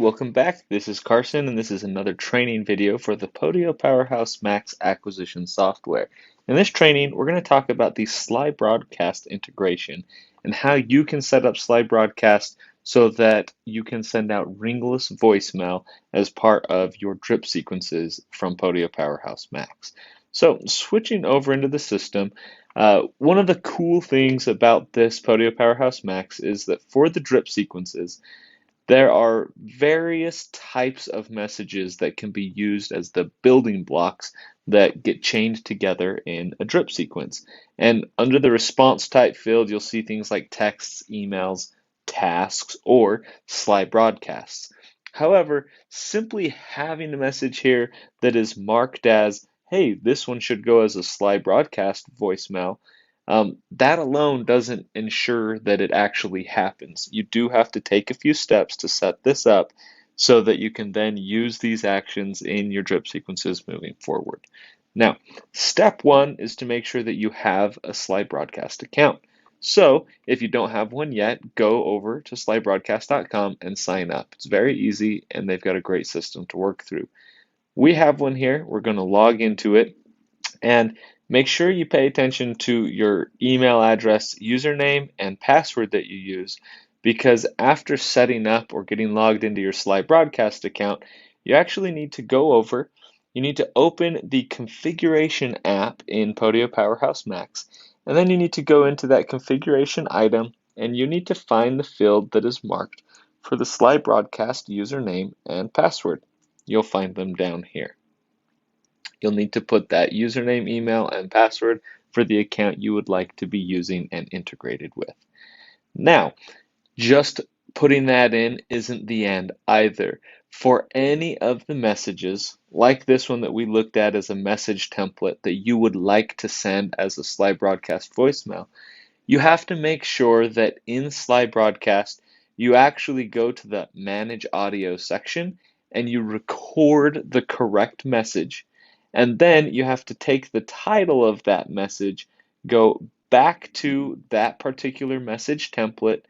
welcome back. This is Carson, and this is another training video for the Podio Powerhouse Max acquisition software. In this training, we're going to talk about the slide broadcast integration and how you can set up slide broadcast so that you can send out ringless voicemail as part of your drip sequences from Podio Powerhouse Max. So, switching over into the system, one of the cool things about this Podio Powerhouse Max is that for the drip sequences, there are various types of messages that can be used as the building blocks that get chained together in a drip sequence. And under the response type field, you'll see things like texts, emails, tasks, or slide broadcasts. However, simply having a message here that is marked as, hey, this one should go as a slide broadcast voicemail, that alone doesn't ensure that it actually happens. You do have to take a few steps to set this up so that you can then use these actions in your drip sequences moving forward. Now, step one is to make sure that you have a slide broadcast account. So if you don't have one yet, go over to slidebroadcast.com and sign up. It's very easy, and they've got a great system to work through. We have one here. We're going to log into it. And make sure you pay attention to your email address, username, and password that you use, because after setting up or getting logged into your Slide Broadcast account, you actually need to go over, you need to open the configuration app in Podio Powerhouse Max, and then you need to go into that configuration item and you need to find the field that is marked for the Slide Broadcast username and password. You'll find them down here. You'll need to put that username, email, and password for the account you would like to be using and integrated with. Now, just putting that in isn't the end either. For any of the messages, like this one that we looked at as a message template that you would like to send as a slide broadcast voicemail, you have to make sure that in slide broadcast, you actually go to the manage audio section and you record the correct message. And then you have to take the title of that message, go back to that particular message template,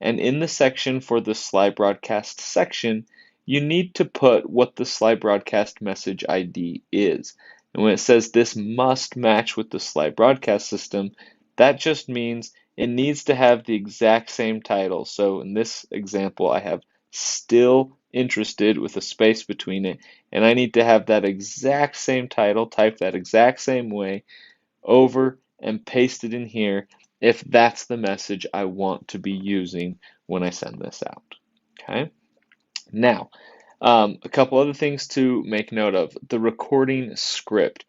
and in the section for the slide broadcast section, you need to put what the slide broadcast message ID is. And when it says this must match with the slide broadcast system, that just means it needs to have the exact same title. So in this example, I have still interested with a space between it, and I need to have that exact same title, type that exact same way over and paste it in here if that's the message I want to be using when I send this out. Okay. Now, a couple other things to make note of. The recording script.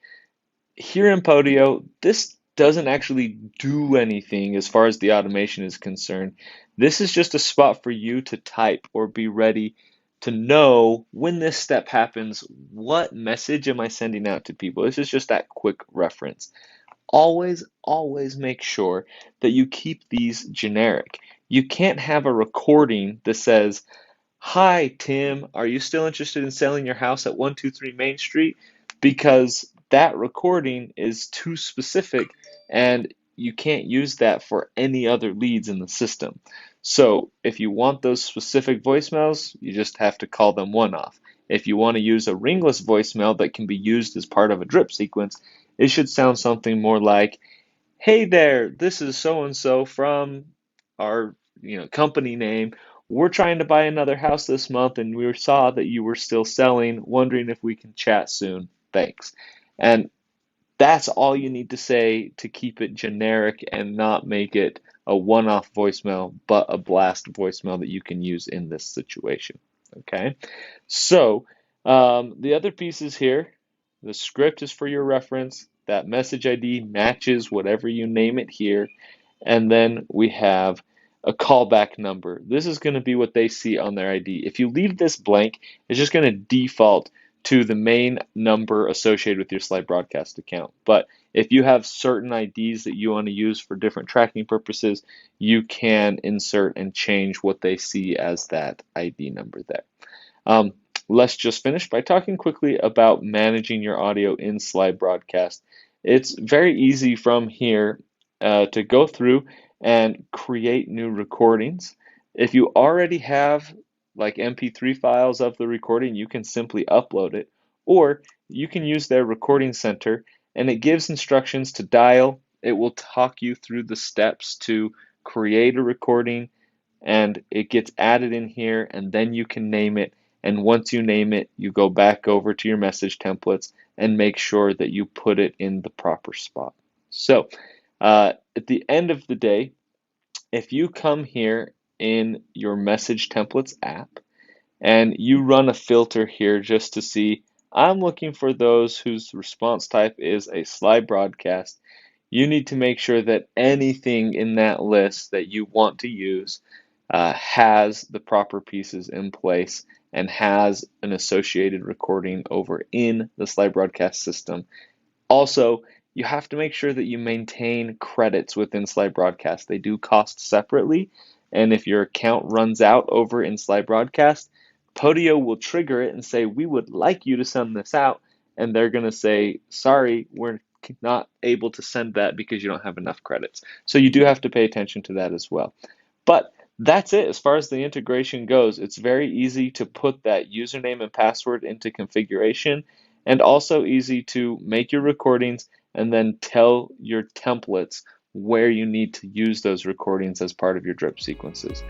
Here in Podio, this doesn't actually do anything as far as the automation is concerned. This is just a spot for you to type or be ready to know when this step happens, what message am I sending out to people? This is just that quick reference. Always make sure that you keep these generic. You can't have a recording that says, "Hi, Tim, are you still interested in selling your house at 123 Main Street?" Because that recording is too specific and you can't use that for any other leads in the system. So if you want those specific voicemails, you just have to call them one-off. If you want to use a ringless voicemail that can be used as part of a drip sequence, it should sound something more like, "Hey there, this is so-and-so from our company name. We're trying to buy another house this month and we saw that you were still selling, wondering if we can chat soon. Thanks." And that's all you need to say to keep it generic and not make it a one-off voicemail, but a blast voicemail that you can use in this situation. Okay, so the other pieces here, the script is for your reference. That message ID matches whatever you name it here. And then we have a callback number. This is going to be what they see on their ID. If you leave this blank, it's just going to default to the main number associated with your slide broadcast account. But if you have certain IDs that you want to use for different tracking purposes, you can insert and change what they see as that ID number there. Let's just finish by talking quickly about managing your audio in slide broadcast. It's very easy from here to go through and create new recordings. If you already have like MP3 files of the recording, you can simply upload it, or you can use their recording center, and it gives instructions to dial. It will talk you through the steps to create a recording, and it gets added in here, and then you can name it. And once you name it, you go back over to your message templates and make sure that you put it in the proper spot. So, at the end of the day, if you come here in your message templates app and you run a filter here just to see, I'm looking for those whose response type is a slide broadcast, you need to make sure that anything in that list that you want to use has the proper pieces in place and has an associated recording over in the slide broadcast system. Also, you have to make sure that you maintain credits within Slide Broadcast. They do cost separately, and if your account runs out over in Slide Broadcast, Podio will trigger it and say, we would like you to send this out, and they're going to say, sorry, we're not able to send that because you don't have enough credits. So you do have to pay attention to that as well. But that's it as far as the integration goes. It's very easy to put that username and password into configuration, and also easy to make your recordings and then tell your templates where you need to use those recordings as part of your drip sequences.